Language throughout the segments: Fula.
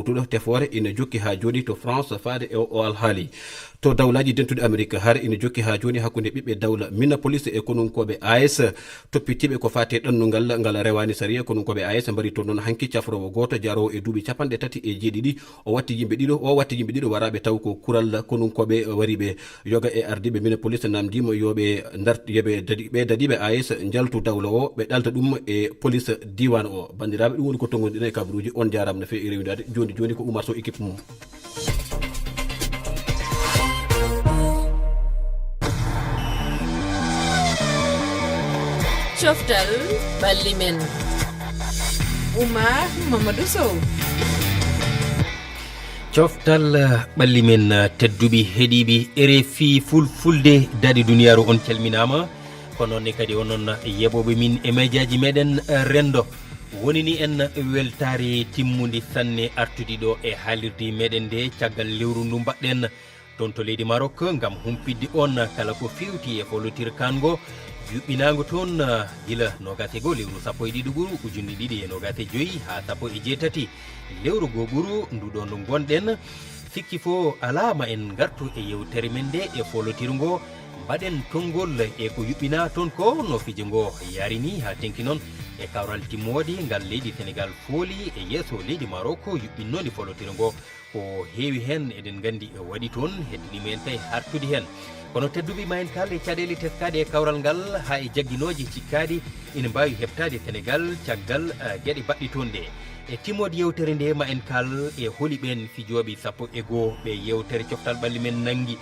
tuɗo tefore ina jokki ha joni to France faade e o alhaali to dawlaji dentude Amérique har ina jokki ha joni hakkude ɓiɓɓe dawla Minneapolis e konunkoɓe AS toppitiɓe ko fate ɗannungal ngal rewani sariya konunkoɓe AS mbari to noon hanki cafrowo goto jarowo e duuɓi 37 o watti yimɓe ɗiɗo waraɓe taw ko kural konunkoɓe wariɓe yoga e ardiɓe Minneapolis namdima yoɓe dadiɓe AS jaltu dawla o ɓe ɗalta ɗum e police diwan o bandiraɓe ɗum woni ko tongoɗina e kabaruji on jarama no fewi rewidade joni ko Oumar Sow équipe mum. Coftal balli men Oumar Mamadou Sow. coftal ɓalli men tedduɓe heeɗiɓe RFI fulfulde daɗi duniyaru on calminama ko noonne kadi onon yeɓoɓe min e médiaji meɗen rendo woni ni en weltare timmude sanne artude ɗo e haalirde meɗen nde caggal lewru ndu mbaɗɗen toon to leydi Maroc gam humpidde on kala ko fewti e folotir kango yuɓɓinago toon gila 21 lewru 12 ɓuru ujunde ɗiɗi e 25 ha 17 lewru go ɓuru nduɗo ndu gonɗen sikki fo alama en gartu e yewtere men nde e folotirgo mbaɗen tonngol e ko yuɓɓina toon ko no fijo ngo yarini ha tenki noon e kawral timmode ngal leydi Sénégal fooli e yeeso leydi Maroc yuɓɓinnode folotirgo ko heewi hen eɗen gandi waɗi toon heddinima en tawi hartude hen kono tedduɓe ma en kal e caɗele teskade e kawral ngal ha e jagguinoje cikkadi ina mbawi heɓtade Sénégal caggal gueɗe baɗɗitoon ɗe e timmode yewtere nde ma en kal e hooliɓen fijoɓe 11 ɓe yewtere coftal ɓalli men nangui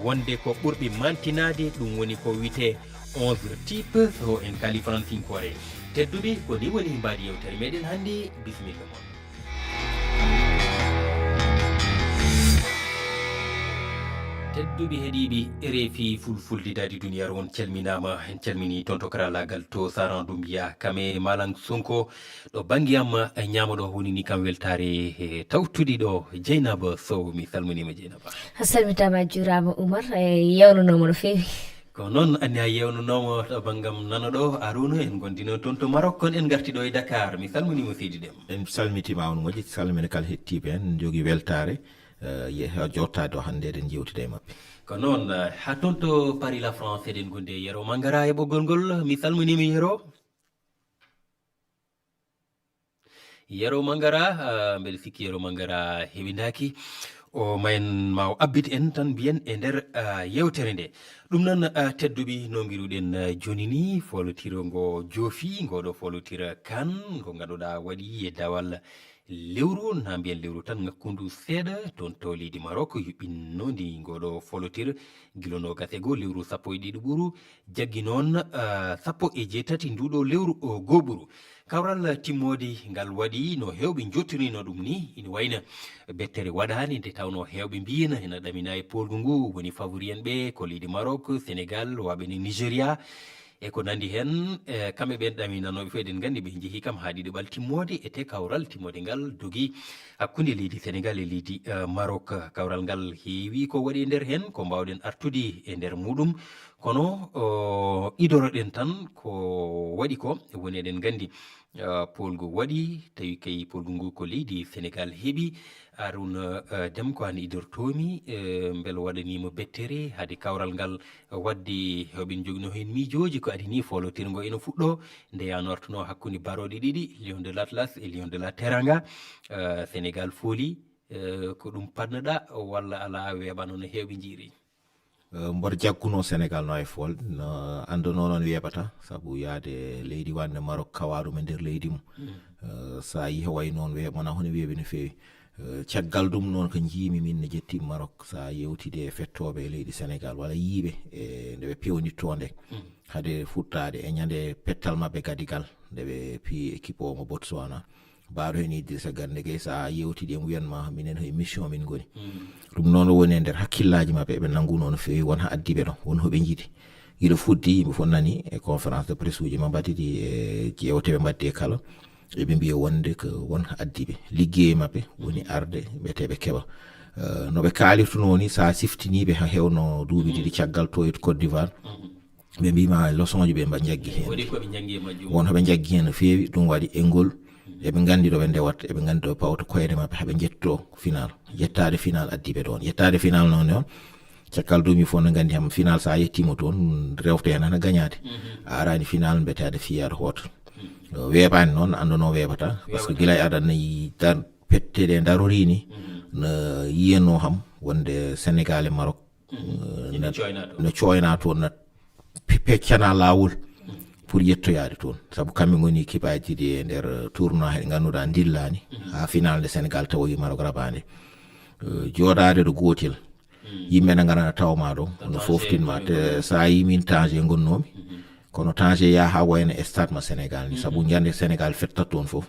wonde ko ɓurɓe mantinade ɗum woni ko wiyete 11 type so en kali francinkore tedduɓe ko ni woni mbadi yewtere meɗen hannde bisimilla moon. tedduɓe heeɗiɓe RFI fulfulde daadi duniyaru on calminama en calmini toon to karalagal to saran ɗum mbiya kame Malang Sonko ɗo banggiyam ñamaɗo woni ni kam weltare e tawtuɗi ɗo Dieynaba Sow mi salminima Dieynaba. a salmitama jurama Oumar yewnunoma no fewi ko noon anni a yewnunoma ɗo banggam nanoɗo Arouna en gondino toon to Maroc kon en garti ɗo e Dakar mi salminima Seydi Déme. en salmitima on moƴƴi salmina kala hettiɓe en jogui weltare jottade o hannde eɗen jewtida e mabɓe ko noon ha toon to Paris la France eɗen gonde Yero Mangara e ɓoggol ngol mi salminima Yero Mangara mbeɗa sikki Yero Mangara heɓidaki o mayen ma o abbit en tan mbiyen e nder yewtere nde ɗum noon tedduɓe no mbiruɗen joni ni folotirongo joofi ngoɗo folotira kan ko ganduɗa waɗi e dawal lewru na mbiyen lewru tan ngakkundu seeɗa toon to leydi Maroc yuɓɓinnodi ngoɗo folotir guilono gasego lewru 12 ɓuru jaggi noon 18 nduɗo lewru go ɓuru kawral timmode ngal waɗi no hewɓe jottirino ɗum ni ina wayna bettere waɗani nde tawno hewɓe mbiyana ena ɗamina e polgu ngu woni favori en ɓe ko leydi Maroc Sénégal waɓene Nigéria e ko nandi hen kamɓe ɓen ɗaminanoɓe fof eɗen gandi ɓe jeehi kam ha ɗiɗi ɓal timmode e te kawral timmode ngal dogi hakkude leydi Sénégal e leydi Maroc kawral ngal heewi ko waɗi e nder hen ko mbawɗen artude e nder muɗum kono idoroɗen tan ko waɗi ko woni eɗen gandi polgu waɗi tawi kay polgu ngu ko leydi Sénégal heeɓi Arouna Déme ko an idortomi beele waɗanimo bettere haade kawral ngal wadde hewɓe jogino hen miijoji ko adini folotirgo ene fuɗɗo nde yano artuno hakkude baroɗe ɗiɗi Lion de l'Atlas et Lion de la Teranga Sénégal fooli ko ɗum panneɗa walla ala weeɓano no hewɓe jiiri mboɗo jagguno Sénégal no e fol no anduno noon weeɓata saabu yaade leydi wande Maroc kawaɗum e nder leydi mum sa yi way noon weeɓona hono weeɓi no fewi caggal ɗum noon ko jiimi min ne jetti Maroc sa yewtide e fettoɓe e leydi Sénégal walla yiiɓe e nde ɓe pewnittonde haade futtade e ñande pettal mabɓe gadigal nde ɓe pi équipe o mo Botswana mbaɗo hen Idrissa Gana Gueye sa yewtidi en wiyanma minen e mission min goni ɗum noon woni e nder hakkillaji mabɓe ɓe nanguno no fewi won ha addiɓe ɗon won hoɓe jiiɗi guiɗo fuddi yimɓe fof nani e conférence de presse uji ma mbaɗiɗi e jewteɓe mbaddi e kala eɓe mbiya wonde ko won addiɓe liggey mabɓe woni arde ɓeteɓe keɓa noɓe kalirtuno ni sa siftiniɓe ha hewno duuɓi ɗiɗi caggal to e Côte d'Ivoire ɓe mbima leçon ji ɓe mba jaggi hen won hoɓe jaggi hen no fewi ɗum waɗi engol eɓe gandi ɗo ɓe ndewat eɓe gandi ɗo pawto koyɗe maɓɓe haɓe jetto final yettade final addiɓe ɗon yettade final noon on cakal dumi fof no gandi ham final sa yettima toon rewte hen hana gagnade a arani final mbetade fiyade hoto weeɓani noon anduno weeɓata par ce que guila e aɗa nayi petteɗe darorini no yiyano ham wonde Sénégal e Maroc no coyna toon no peccana lawol pour yettoyade toon saabu kamɓe goni kipaji ɗi e nder tournoi heɗe ganduɗa dillani ha final de Sénégal tawoyi Maroc rabade jooɗade ɗo gotel yimɓe ne garana tawma ɗo no foftinma te sa yimin Tanger gonnomi kono Tanger ya ha wayno e stade ma Sénégal ni saabu jande Sénégal fettat toon foof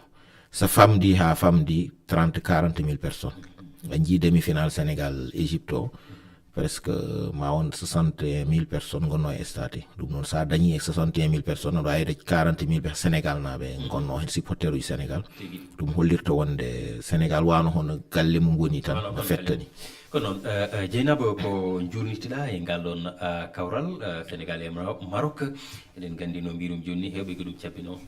so famdi ha famdi 30-40 000 personnes a jii demi final Sénégal Égypte o presque ma won 61 000 personnes gonno e stade ɗum noon sa dañi e 61 000 personnes aɗa wayde 40 000 Sénégal naɓe gonno hen supporter uji Sénégal ɗum hollirta wonde Sénégal wano hono galle mum woni tan no fettani ko noon Dieynaba ko jurnitiɗa e ngal ɗon kawral Sénégal e Maroc eɗen gandi no mbirum joni hewɓe ko ɗum cabbino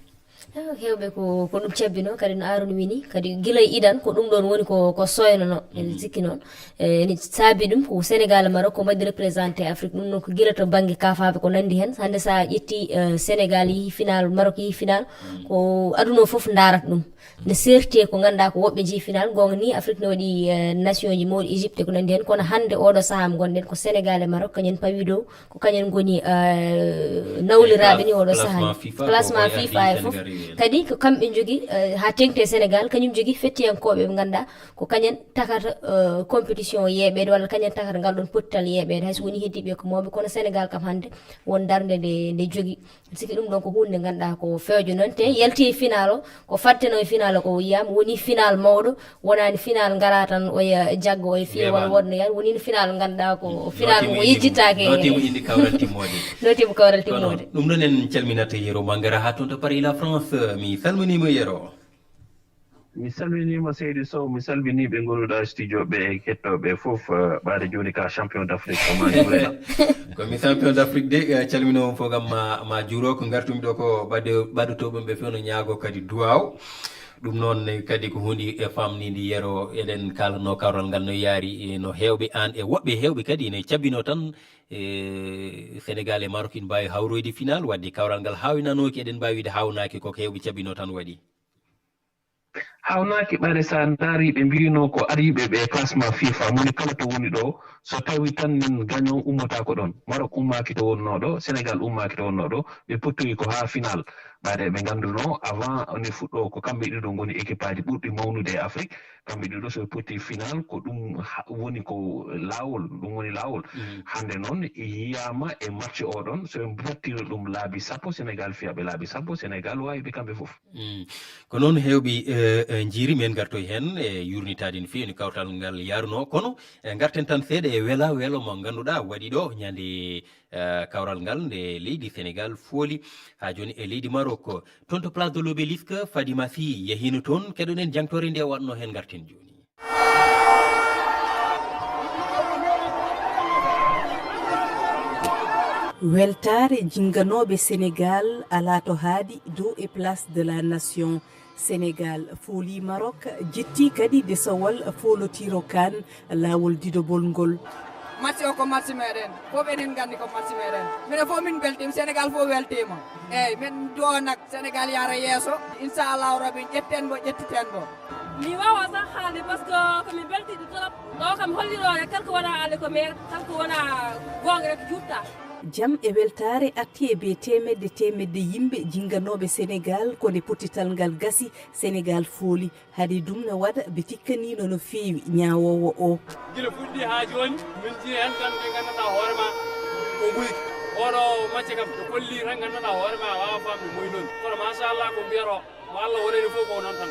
hewɓe ko ɗum cabbino kadi no Arouna wini kadi guila e iɗan ko ɗum ɗon woni ko soynono ene sikki noon ene saabi ɗum ko Sénégal e Maroc ko mbaɗi représenté Afrique ɗum noon ko guila to banggue kafaɓe ko nandi hen hande sa ƴetti Sénégal yeehi final Maroc yeehi final ko aduna foof darata ɗum ne serti ko ganduɗa ko woɓɓe jeehi final gonga ni Afrique ne waɗi nation ji mawɗi Égypte ko nandi hen kono hande oɗo saaha mo gonɗen ko Sénégal e Maroc kañen pawi dow ko kañen goni nawliraɓe ni oɗo saaha classement FIFA e foof kadi ko kamɓe jogui ha tengte Sénégal kañum jogui fettiyankoɓe ɓe ganduɗa ko kañen takata compétition yeeɓede walla kañen takata ngal ɗon pottal yeeɓede hayso woni heddiɓe ko mawɓe kono Sénégal kam hande won darde nde jogui sikki ɗum ɗon ko hunde ganduɗa ko fewjo noon te yalti final o ko fatteno e final o ko yiyama woni final mawɗo wonani final ngara tan oya jaggo oya fiya walla wonno yan woni final ganduɗa ko final mo yejjitake notimo indi kawral timmode notimo kawral timmode ɗum ɗon en calminata Yero Mangara ha toon to Paris la France mi salminima Yero mi salminima Seydou Sow mi salmini ɓe gonnuɗa studio ɓe kettoɓe foof ɓaade joni ka champion d' Afrique ko ma jurena komi champion d' Afrique de calminoma fof gam ma juuro ko gartumi ɗo ko ɓaɗotoɓe ɓe few no ñaago kadi duwaw ɗum noon kadi ko hunde e famnidi Yero eɗen kalano kawral ngal no yaari no hewɓe an e woɓɓe hewɓe kadi ne cabbino tan Sénégal e Maroc ina mbawi hawroyde final wadde kawral ngal hawinanoki eɗen mbawi wide hawnaki koko hewɓe cabbino tan waɗi hawnaki ɓare sa daari ɓe mbino ko ariɓe ɓe classement FIFA moni kala to woni ɗo so tawi tan min gagnon ummata ko ɗon Maroc ummaki to wonno ɗo Sénégal ummaki to wonno ɗo ɓe pottoyi ko ha final ɓaade ɓe ganduno avant ne fuɗɗo ko kamɓe ɗiɗo goni équipe aji ɓurɗi mawnude e Afrique kamɓe ɗiɗo so potti final ko ɗum woni ko lawol ɗum woni lawol hande noon yiyama e match oɗon so battino ɗum laabi sappo Sénégal fiyaɓe laabi sappo Sénégal wawiɓe kamɓe foof ko noon hewɓe jiiri men gartoy hen e yurnitade no fewi no kawtal ngal yaruno kono garten tan seeɗa e weelo mo ganduɗa waɗi ɗo ñande kawral ngal nde leydi Sénégal fooli ha joni e leydi Maroc toon to place de l'Obélisque Fadima Sy yehino toon keɗonen jangtore nde wanno hen garten joni weltare jinganoɓe Sénégal ala to haadi dow e place de la nation Sénégal fooli Maroc jetti kadi desowal folotiro kan lawol didobol ngol match o ko match meɗen fof eɗen gandi ko match meɗen minen fof min beltima Sénégal fof weltima eyyi min do nak Sénégal yara yeeso inchallahu rabbi ƴetten bo ƴettiten bo mi wawa sax haalde par ce que komi beltiɗo trop ɗo kam hollirore kala ko wona haalde ko maire kala ko wona gonga rek jutta jam e weltare arti e be temedde yimɓe jinganoɓe Sénégal kode pottital ngal gasi Sénégal fooli haade ɗum ne waɗa ɓe tikkanino no feewi ñawowo o guila fuɗɗi ha joni min jii hen tan ɓe ganduɗa hoorema ko guyki oɗo macce kam to kolli tan ganduɗa hoorema wawa famde moy noon kono machallah ko mbiyaro mo Allah wonani fof ko noon tan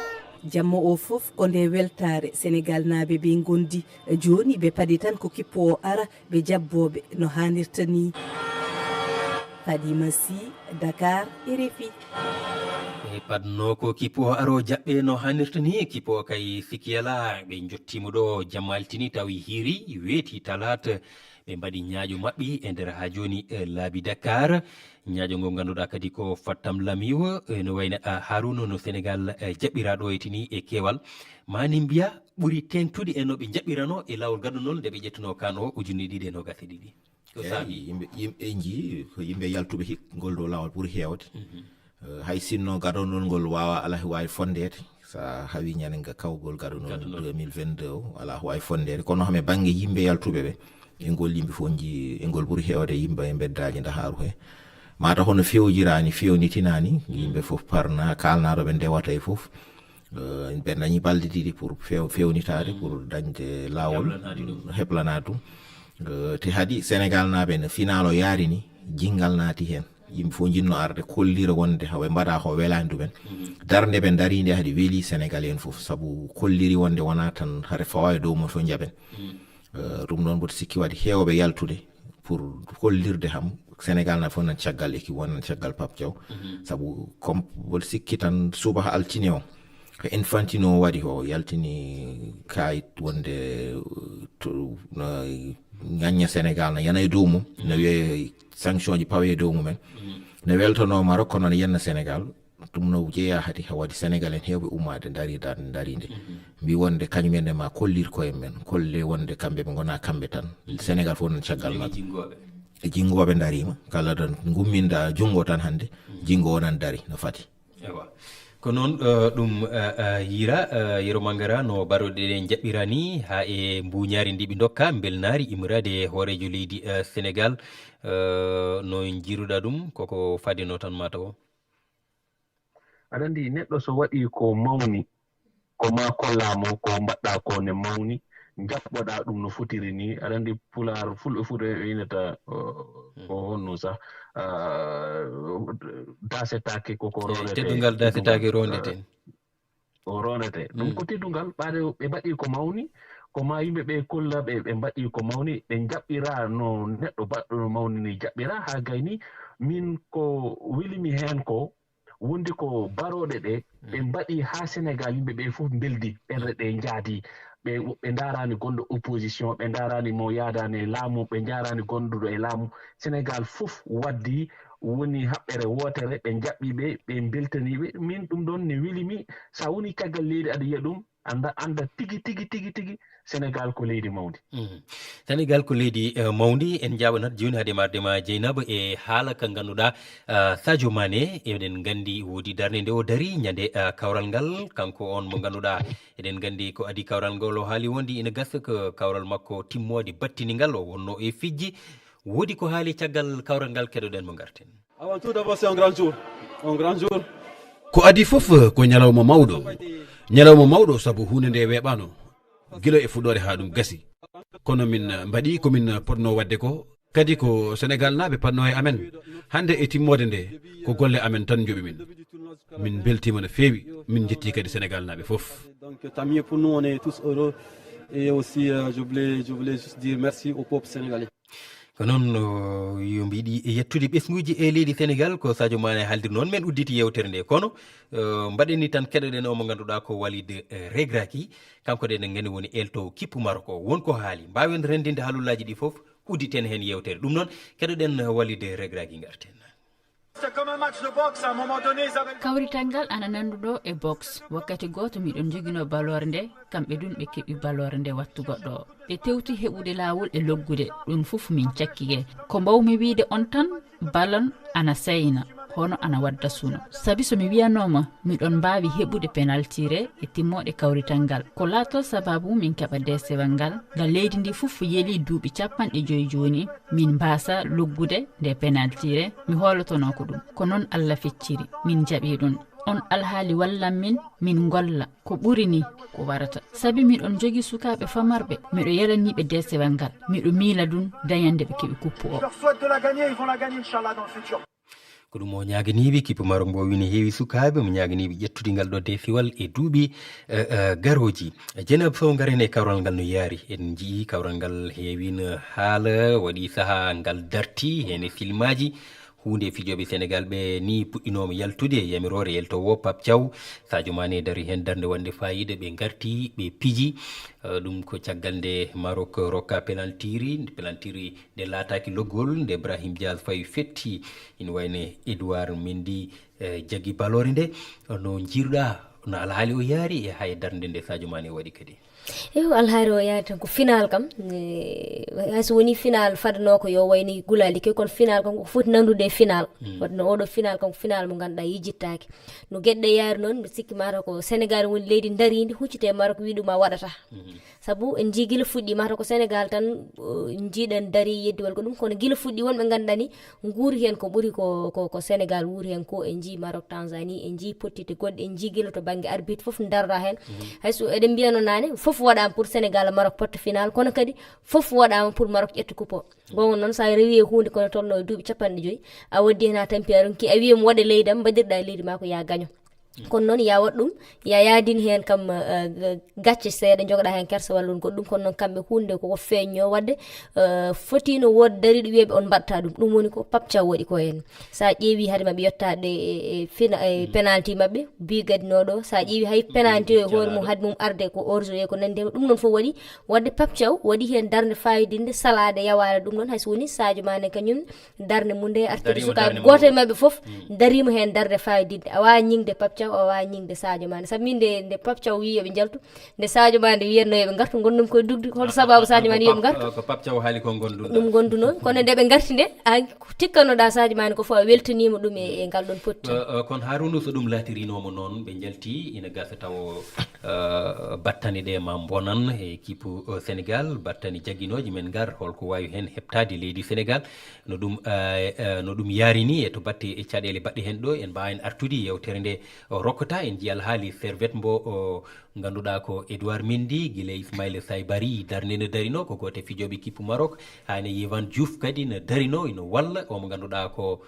jamma o fof ko nde weltare Sénégal naaɓe ɓe gondi joni ɓe paadi tan ko kippo o ara ɓe jabboɓe no hannirta ni Fadima Sy Dakar RFI e padno ko kipo aro jaɓɓe no hannirta ni kipo kay sikiyala ɓe jottimo ɗo jammaltini tawi hiri weeti talata ɓe mbaɗi ñaaƴo maɓɓe e nder ha joni laabi Dakar ñaaƴo ngo ganduɗa kadi ko fattam lamiwo no wayno Harouna no Sénégal jaɓɓiraɗo etini e keewal mani mbiya ɓuri tengtude e no ɓe jaɓɓirano e lawol gaɗunol nde ɓe ƴettuno kan o 2022 ko saabi yimɓe jii ko yimɓe yaltuɓe ngol ɗo lawol ɓuri heewde hay sinno gaɗonol ngol wawa ala wawi fondede sa hawi ñanenga kawgol gaɗonol 2022 o ala wawi fondede kono hame banggue yimɓe yaltuɓe ɓe e ngol yimɓe fof jii e ngol ɓuuri heewde yimɓe e beddaji ndaharu he mata hono fewjirani fewnitinani yimɓe fof parna kalnaɗo ɓe ndewata e fof ɓe dañi balɗe ɗiɗi pour fewnitade pour dañde lawol heblana ɗum te haadi Sénégal naɓe no final o yaari ni jingal naati hen yimɓe fof jinno arde kollira wonde haɓe mbaɗa ko welani ɗumen darde ɓe darinde haadi weeli Sénégal en fof saabu kolliri wonde wona tan haade fawa e dow mum fof jaɓen ɗum noon mboɗo sikki waɗi heewɓe yaltude pour kollirde ham Sénégal na fof nan caggal équipe wonan caggal Pape Thiaw saabu comme mboɗo sikki tan suba altine o ko Infantino waɗi o yaltini kayit wonde ŋañña Sénégal na yana e dow mum no wiye sanction ji pawe e dow mumen no weltono Maroc kono no yenna Sénégal ɗum no jeeya hadi ha waɗi Sénégal en heewɓe ummade darinde mbi wonde kañumenne ma kollir koye men kolle wonde kamɓe ɓe gona kamɓe tan Sénégal fof nan caggal maɓɓe e jingoɓe darima kala tan gumminda jungo tan hande jingo wonan dari no fati ko noon ɗum yira yero mangara no baroɗe ɗe jaɓɓirani ha e mbuñari ndi ɓe dokka belnari imrade hoorejo leydi Sénégal no jiruɗa ɗum koko fadino tan mataw aɗa andi neɗɗo so waɗi ko mawni ko ma kollamo ko mbaɗɗa ko ne mawni jaɓɓoɗa ɗum no fotiri ni aɗa andi pular fulɓe fu ɗo winata ko honno sah dasetake koko ronete teddungal dasetake rondete o ronete ɗum ko teddungal ɓaade ɓe mbaɗi ko mawni ko ma yimɓe ɓe kolla ɓe mbaɗi ko mawni ɓe jaɓɓira no neɗɗo baɗɗo no mawni ni jaɓɓira ha gayni min ko welimi hen ko wondi ko baroɗe ɗe ɓe mbaɗi ha Sénégal yimɓe ɓe fof beldi ɓerɗe ɗe jaadi ɓe darani gonɗo opposition ɓe darani mo yadani laamu ɓe jarani gonduɗo e laamu Sénégal fof waddi woni haɓɓere wotere ɓe jaɓɓiɓe ɓe beltaniɓe min ɗum ɗon ne welimi sa woni caggal leydi aɗa yiya ɗum anda tigi Sénégal ko leydi mawdi Sénégal ko leydi mawdi en jaɓanat joni haade mardema Dieynaba e haala ka ganduɗa Sadio Mané eɗen gandi woodi darde nde o dari ñande kawral ngal kanko on mo ganduɗa eɗen gandi ko adi kawral ngol o haali wondi ina gasa ko kawral makko timmode battinigal o wonno e fijji woodi ko haali caggal kawral ngal keɗoɗen mo garten avant tout d'abord c'est un grand jour ko adi fof ko ñalawma mawɗo saabu hunde nde weeɓano gila e fuɗɗore ha ɗum gasi kono min mbaɗi komin potno wadde ko kadi ko Sénégal naɓe panno e amen hande e timmode nde ko golle amen tan joɓi min beltima no feewi min jetti kadi Sénégal naɓe foof donc tant mieux pour nous on est tous heureux et aussi je voulais juste dire merci au peuple sénégalais ko noon yo mbiɗi yettude ɓesguji e leydi Sénégal ko Sadio Mané haaldir noon men udditi yewtere nde kono mbaɗeni tan keɗoɗen o mo ganduɗa ko Walid Regragui kanko de en gani woni elto kippu Maroc o wonko haali mbawen rendinde haalullaji ɗi foof udditen hen yewtere ɗum noon keɗoɗen Walid Regragui garten kawrital ngal ana nanduɗo e box wakkati goto miɗon joguino balore nde kamɓe ɗum ɓe keeɓi balore nde wattu goɗɗo o ɓe tewti heɓude lawol e loggude ɗum foof min cakkike ko mbawmi wiide on tan ballon ana sayna hono ana wadda suno sabi somi wiyanoma miɗon mbawi heɓude pénaltire e timmoɗe kawrital ngal ko laato sababu min keɓa desewal ngal ngal leydi ndi foof yeeli duuɓi 50 joni min mbasa loggude nde pénaltire mi holotono ko ɗum ko noon Allah fecciri min jaaɓi ɗum on alhaali wallan min golla ko ɓuri ni ko warata sabi miɗon jogi sukaɓe famarɓe miɗo yalaniɓe desewal ngal miɗo miila ɗum dañande ɓe keeɓi kuppu o ko ɗum o ñaganiɓe kippu Maroc mbo wini heewi sukaɓe mo ñaganiɓe ƴettude ngal ɗo defewal e duuɓi garoji Dieynaba Sow garen e kawral ngal no yaari en jii kawral ngal heewino haala waɗi saaha ngal darti hen e filmaji hunde fijoɓe sénégal ɓe ni puɗɗinomo yaltude yamirore yaltowo Pape Thiaw Sadio Mané dari hen darde wonde fayida ɓe garti ɓe piji ɗum ko caggal nde Maroc rokka penaltiri nde laataki loggol nde Brahim Diaz fayi fetti ina wayne Edouard Mendy jaggi balore nde no jiruɗa no alhaali o yaari e hay darde nde Sadio Mané waɗi kadi eyo alhaari o yaari tan ko final kam hayso woni final fadano ko yo wayni gulali ke kono final kam ko foti nandude final wadno oɗo final kam ko final mo ganduɗa yijittake no gueɗɗe yaari noon mbi sikki mata ko Sénégal woni leydi daridi huccite Maroc wiɗuma waɗata saabu en jii guila fuɗɗi mata ko Sénégal tan jiiɗen dari yeddiwal ko ɗum kono guila fuɗɗi wonɓe ganduɗa ni guuri hen ko ɓuuri ko Sénégal wuuri hen ko en jii Maroc Tanzanie en jii pottite goɗɗe en jii guila to banggue arbitre foof darda hen hayso eɗen mbiyano nane foof waɗama pour Sénégal Maroc porte final kono kadi foof waɗama pour Maroc ƴetta coupe o gonga noon sa rewi e hunde kono tolno e duuɓi 50 a waddi hen ha tampi a ronki a wiyamo waɗa leydam mbaɗirɗa e leydi ma ko ya gaño kono noon ya waɗ ɗum ya yaadin hen kam gacce seeɗa jogoɗa hen kersa walla goɗɗum kono noon kamɓe hunde koko feeñño wadde fotino wodde dariɗo wiyeɓe on mbatta ɗum woni ko Pape Thiaw waɗi ko hen sa ƴeewi haade mabɓe yettade e penalty mabɓe bi gadinoɗo sa ƴeewi hay penalty o hoore mum haade mum arde ko orzo e ko nandi ɗum noon fof waɗi wadde Pape Thiaw waɗi hen darde fayidinde salade yawade ɗum noon hayso woni Sadio Mané kañum darde mum nde artide sukaɓe goto e mabɓe foof darima hen darde fayidinde a wawi ñingde Pape Thiaw o wawi ñingde Sadio Mané sabi min nde Pape Thiaw wi yoɓe jaltu nde Sadio Mané wiyatno yoɓe gartu gonɗum koye dugde holto sababu Sadio Mané yoɓe gartu ko Pape Thiaw haali ko gonduɗo ɗum gonduno kono nde ɓe garti nde tikkanoɗa Sadio Mané ko fo a weltanima ɗum e ngal ɗon potti kono Harouna so ɗum laatirinomo noon ɓe jalti ina gasa taw battani ɗe ma bonan e équipe Sénégal battani jagguinoji men gar holko wawi hen heptade leydi Sénégal no ɗum yarini e to batte e caɗele baɗɗe hen ɗo en mbawi en artude yewtere nde rokkata en jiyal haali servette mbo ganduɗa ko Edouard Mendy guila Ismaïla Saybari darde no darino ko goto fijoɓe équipe Maroc hani Yehvan Diouf kadi no darino ino walla omo ganduɗa ko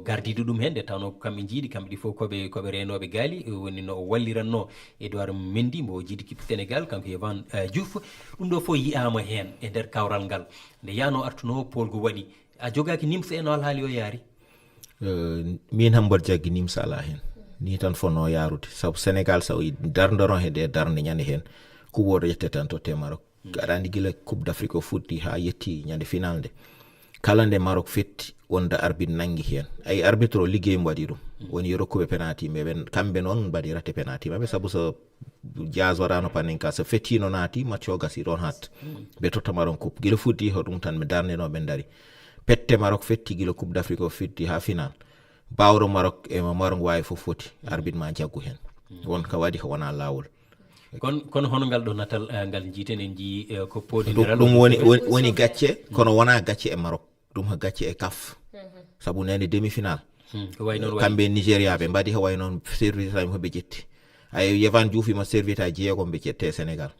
gardido ɗum hen nde tawno ko kamɓe jiiɗi kamɓe ɗi fof koɓe renoɓe gaali woni no walliranno Edouard Mendy mbo jiiɗi équipe Sénégal kanko Yehvan Diouf ɗum ɗo fof yiyama hen e nder kawral ngal nde yano artuno polgo waɗi a jogaki nimsa en alhaali o yaari min ham mboɗo jaggi nimsa ala hen ni tan fonno yarude sabu Sénégal sa dardoron he de darde ñande hen kuɓoɗo yette tan to te Maroc aɗa andi guila coupe d'Afrique o fuɗɗi ha yetti ñande final nde kala nde Maroc fetti wonda arbitre nangi hen ay arbitre o liggey mo waɗi ɗum woni rokkuɓe penalty ɓe kamɓe noon mbaɗi ratte penalty maɓe saabu so Diaz waɗano panin ka so fettino naati match o gasi ɗon hat ɓe totta Maroc coupe guila fuɗɗi ho ɗum tan ɓe darnenoɓe daari pette Maroc fetti guila coupe d'Afrique o fetti ha final bawro Maroc e Maroc wawi fof foti arbitre ma jaggu hen won ka waɗi ko wona lawol kono hono ngal ɗo natal ngal jiiten en jii ko pododiral ɗum woni gacce kono wona gacce e Maroc ɗum ko gacce e CAF sabu nene demi final kamɓe Nigéria ɓe mbaɗi ko way noon service ami hoɓe ƴetti ay Yehvan Diouf ima service a jeegom ɓe ƴette Sénégal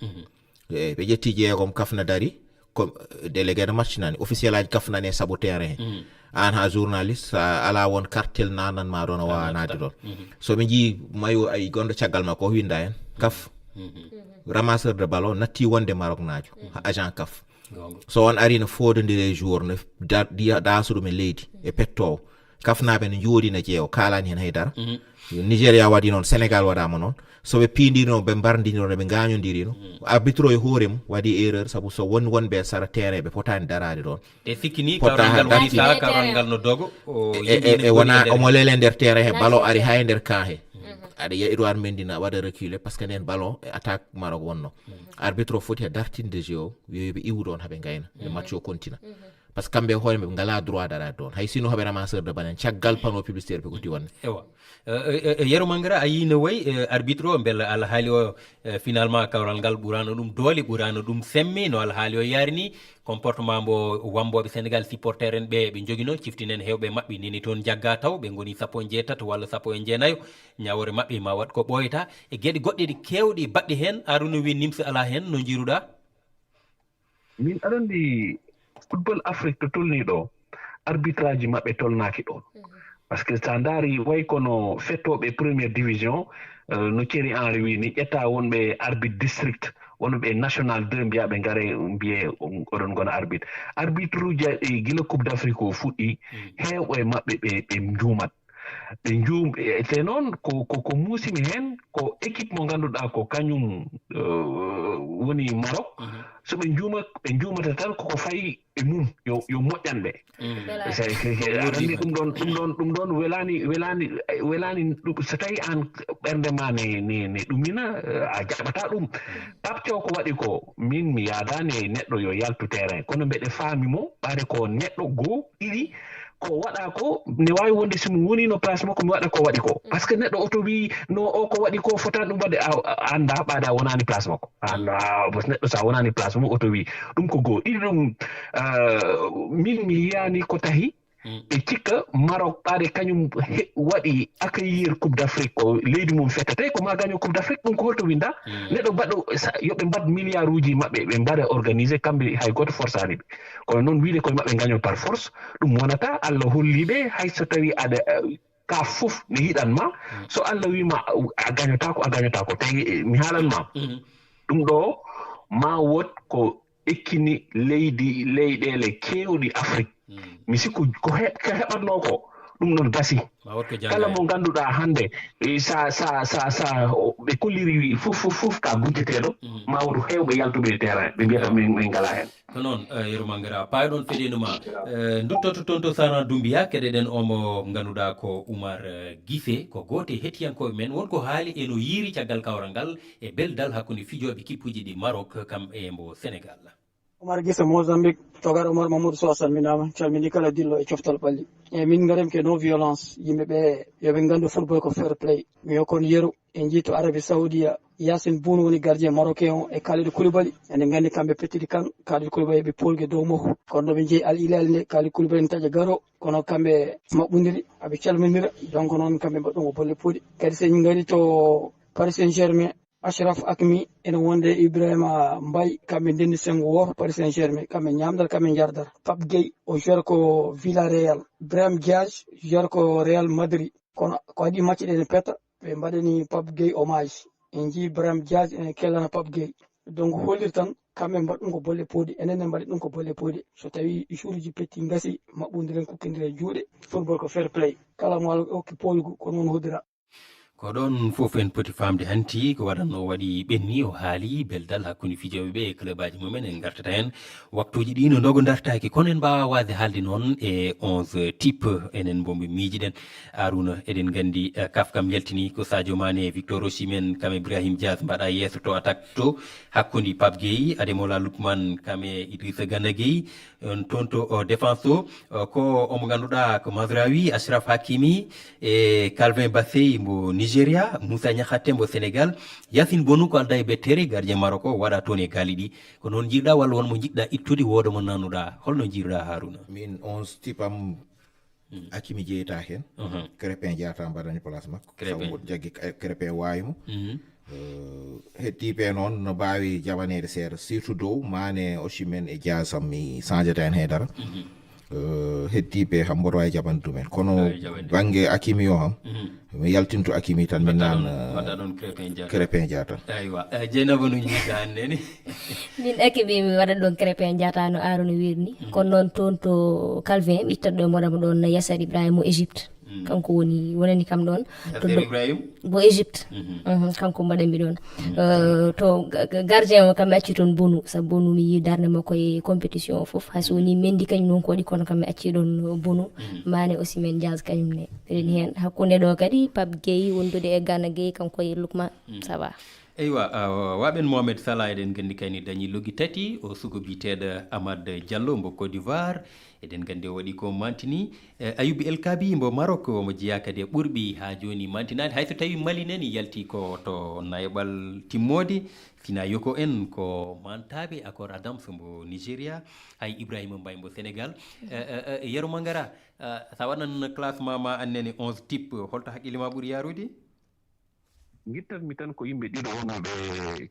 ɓe ƴetti jeegom kafna dari ko délégué de match nani officiel aji kafnane saabu terrain he an ha journaliste sa ala won cartel nanan ma ɗon a wawa nade ɗon so ɓe jii mayo ay gonɗo caggal ma ko winda hen CAF ramasseur de ballon natti wonde Maroc najo agent CAF so on ari no fododire jour no daso ɗum e leydi e pettowo kafnaɓe no joɗina jeewo kalani hen haydara Nigéria waɗi noon Sénégal waɗama noon soɓe pindirino ɓe mbardirino ɓe gañodirino arbitre o e hoore mum waɗi erreur saabu so wonɓe sara terrain ɓe potani darade ɗon e sikkini kawral ngal woni sa kawral ngal no dogo e wona omo lele nder terrain he ballon ari ha e nder camp he aɗa yiya Edouard Mendy na waɗa reculé par ce que nden ballon e attaque Maroc wonno arbitre o foti e dartinde jeu o wiyoɓe iwu ɗon haaɓe gayna le match o continue par ce que kamɓe hoore ɓe ngala droit darade ɗon hay sino hoɓe ramasseur de ballon caggal panneau publicitaire ɓe koti wonde ewa Yero Mangara a yi no wayi arbitre o beela alhaali o finalement kawral ngal ɓurano ɗum doole ɓurano ɗum semmi no alhaali o yarini comportement mbo wamboɓe Sénégal supporter en ɓe joguino ciftinen hewɓe mabɓe nini toon jagga taw ɓe goni 17 walla 19 ñawore mabɓe ma wat ko ɓoyta e gueɗe goɗɗe ɗi kewɗe baɗɗi hen Arouna wi nimsa ala hen no jiruɗa min aɗa andi football Afrique to tolni ɗo arbitrage mabɓe tolnaki ɗon par ce que sa ndaari way kono fettoɓe première division no Thierry Henry wi ni ƴetta wonɓe arbitre district wonɓe national 2 mbiya ɓe ngare mbiye oɗon gona arbitre uji gila coupe d'Afrique o fuɗɗi heewɓe maɓɓe ɓe njuumat ɓe te noon ko muusimi heen ko équipe mo ngannduɗaa ko kañum woni Maroc so ɓe njuumata tan koko fayi e mum yo moƴƴan ɓe aɗanndi ɗum ɗon welani so tawi an ɓernde ma ne ɗumina a jaɓata ɗum Paptew ko waɗi ko min mi yaadani neɗɗo yo yaltu terrain kono mbeɗe faami mo ɓaade ko neɗɗo goo ɗiɗi ko waɗa ko ne wawi wonde somi woni no place makko mi waɗa ko waɗi ko par ce que neɗɗo oto wi no o ko waɗi ko fotani ɗum waɗde anda ɓaade a wonani place makko neɗɗo sa wonani place mum oto wi ɗum ko goo ɗiɗi ɗum min mi yiyani ko tahi ɓe cikka Maroc ɓaade kañum waɗi accueillir coupe d'Afrique ko leydi mum fetta tawi ko ma gaño coupe d'Afrique ɗum ko holto winda neɗɗo mbaɗo yoɓe mbad milliard uji maɓɓe ɓe mbaɗa organisé kamɓe hay goto forçani ɓe kono noon wiide koye maɓɓe gaño par force ɗum wonata Allah holliɓe hay so tawi aɗa ka fof ne yiɗanma so Allah wima a gañotako tawi mi haalanma ɗum ɗo ma wot ko ekkini leyɗele kewɗi Afrique mi sikku ko heɓatno ko ɗum ɗon gasi kala mo ngannduɗaa hannde sa ɓe kolliri fof ka gujjeteɗo ma woto heewɓe yaltuɓe terrain ɓe mbiyata min ngala heen ko noon yerumangara payɗon feɗenuma duttoto toon to Sana Doumbia keɗeɗen omo ngannduɗaa ko Oumar Guissé ko goote hettiyankoɓe men wonko haali eno yiiri caggal kawral ngal e beldal hakkunde fijoɓe kippuji ɗi Maroc kam e mbo Sénégal Oumar Guissé Mozambique togar Oumar Mamadou Sow salminama calmini kala dillo e coftal ɓalli min garem ke non violence yimɓeɓe yoɓe ngandu football ko fair play mi yokkon yeru en jiito Arabie Saoudia Yacine Bounou woni gardien marocain o e Kalidou Koulibaly enen nganndi kamɓe pettidi kan Kalidou Koulibaly ɓe polgue dow makko kono ɗo ɓe jeeyi Al Hilal nde Kalidou Koulibaly ne taƴa garo kono kamɓe maɓɓodiri aɓe calminira donc noon kamɓe mbaɗɗon ko bolle pooɗi kadi so en ngari to Paris Saint-Germain Achraf Hakimi ene wonde Ibrahima Mbaye kamɓe ndenni sengo woto Paris Saint-Germain kamɓe ñamdal kamɓe jardar Pape Gueye o joueur ko Villarreal Brahim Diaz joueur ko Real Madrid kono ko waɗi match ɗe ne petta ɓe mbaɗani Pape Gueye hommage en jii Brahim Diaz ene kellana Pape Gueye donc hollir tan kamɓe mbaɗɗum ko bolle pooɗi enen ne mbaɗi ɗum ko bolle pooɗi so tawi jour ji petti gasi maɓɓodiren kukkidire juuɗe football ko fair play kala mo hokki polgu ko noon hoddira ko ɗon fof en poti famde hanti ko waɗanno waɗi ɓenni o haali beldal hakkunde fijoɓe ɓe e club aji mumen en gartata hen waktuji ɗi no ndogo dartaki kono en mbawa wasde haalde noon e 11 type enen mbomi miijiɗen Arouna eɗen gandi kaf kam yaltini ko Sadio Mané Victor Osimhen kam Ibrahim Diaz mbaɗa yesso to attaque to hakkude Pape Gueye Ademola Lookman kam e Idrissa Gana Gueye on toon to défense o ko omo ganduɗa ko Mazraoui Achraf Hakimi e Calvin Bassey mbo Nigéria Moussa Niakhaté mbo Sénégal Yacine Bounou ko alda e bettere gardien Maroc o waɗa toon e gaali ɗi ko noon jiiɗa walla wonmo jiɗɗa ittude wooda mo nannuɗa holno jiiruɗa Harouna min on tipam Hakimi jeyta hen Crépin jeyata mbaɗani place makko sabu jaggi Crépin wayimo heddiɓe noon no mbawi jaɓanede seeɗa surtout dow Mané Osimhen e Diasam mi changeata hen haydara heddiɓe ham mboɗo wawi jaɓande ɗumen kono banggue Hakimi o ham mi yaltinto Hakimi tan min nan Crépin Diata aywa Dieynaba no jiiɗa annene min Hakimi mi waɗat ɗon Crépin Diata no Arouna wirni kono noon toon to Calvin ɓittat ɗo moɗamo ɗon Yasser Ibrahima mo Égypte kanko wonani kam ɗon bo Égypte kanko mbaɗanmi ɗon to gardien o kam mi acci toon Bounou sabu Bounou mi yi darde makko e compétition o foof hayso woni Mendy kañum noon ko waɗi kono kam mi acci ɗon Bounou Mané Osimhen Diaz kañum ne eɗen hen hakkude ɗo kadi Pape Gueye wondude e Gana Gueye kanko e Lookman ça va eywa waɓen Mohamed Salah eɗen gandi kayni dañi loggi tati o sugo biteɗo Amad Diallo mbo Côte d'Ivoire eɗen gandi o waɗi ko mantini Ayoubi El Kabi mbo Maroc omo jeeya kadi e ɓurɓi ha joni mantinade hayso tawi Mali nani yalti ko to nayoɓal timmode sina yoko en ko mantaɓe accord Adams mbo Nigéria hay Ibrahima Mbaye mbo Sénégal Yero Mangara sa waɗan classement ma annene 11 type holto haqqille ma ɓuuri yarude gittatmi tan ko yimɓe ɗiɗo wonoɓe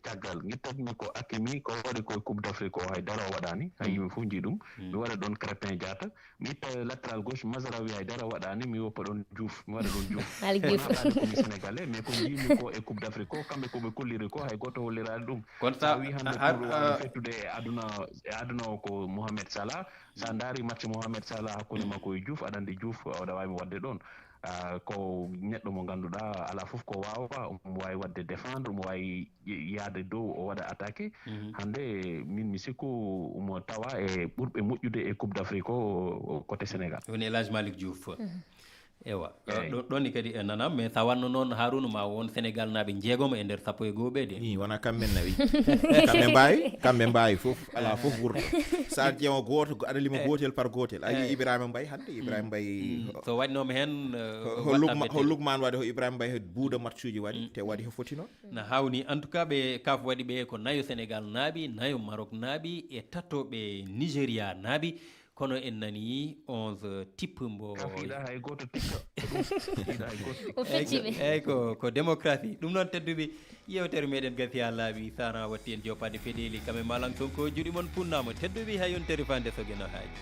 caggal gittatmi ko Hakimi ko waɗi ko coupe d'Afrique o haydara o waɗani hay yimɓe fof jii ɗum mi waɗa ɗon Crépin Diatta mi itta latéral gauche Mazraoui haydara waɗani mi woppa ɗon Diouf mi waɗa ɗon Diouf komi sénégalais mais ko jimi ko e coupe d'Afrique o kamɓe koɓe kolliri ko hay goto hollirani ɗum sa wi hande pour fettude e aduna o ko Mohamed Salah sa daari match Mohamed Salah hakkude makko e Diouf aɗa andi Diouf oɗa wawi wadde ɗon ko neɗɗo mo ganduɗa ala fof ko wawa omo wawi wadde défendre omo wawi yaade dow o waɗa attaqué hande min mi sikku omo tawa e ɓurɓe moƴƴude e coupe d'Afrique o côté Sénégal woni El Hadji Malick Diouf ewa ɗon ni kadi e nanam mais sa wanno noon Harouna ma won Sénégal naaɓe jeegom e nder 11 ɓe ni wona kamɓe nawi kamɓe mbawi fof ala fof wurta sa ƴeewa goto aɗa lima gotel par gotel ayi Ibrahima Mbaye hande Ibrahima Mbaye so waɗnoma hen ho Lukman waɗi ho Ibrahima Mbaye buuɗa match uji waɗi te waɗi ho foti noon na hawni en tout cas ɓe kaf waɗi ɓe ko nayo Sénégal naaɓi nayo Maroc naaɓi e tattoɓe Nigéria naaɓi kono en nani 11 type mbo hay goto eyyi ko démocratie ɗum noon tedduɓe yewtere meɗen gasi ha laaɓi sana watti en jopade feɗeli kamɓe malang sonko juuɗi moon punnama tedduɓe ha yontere fande sogeno haaji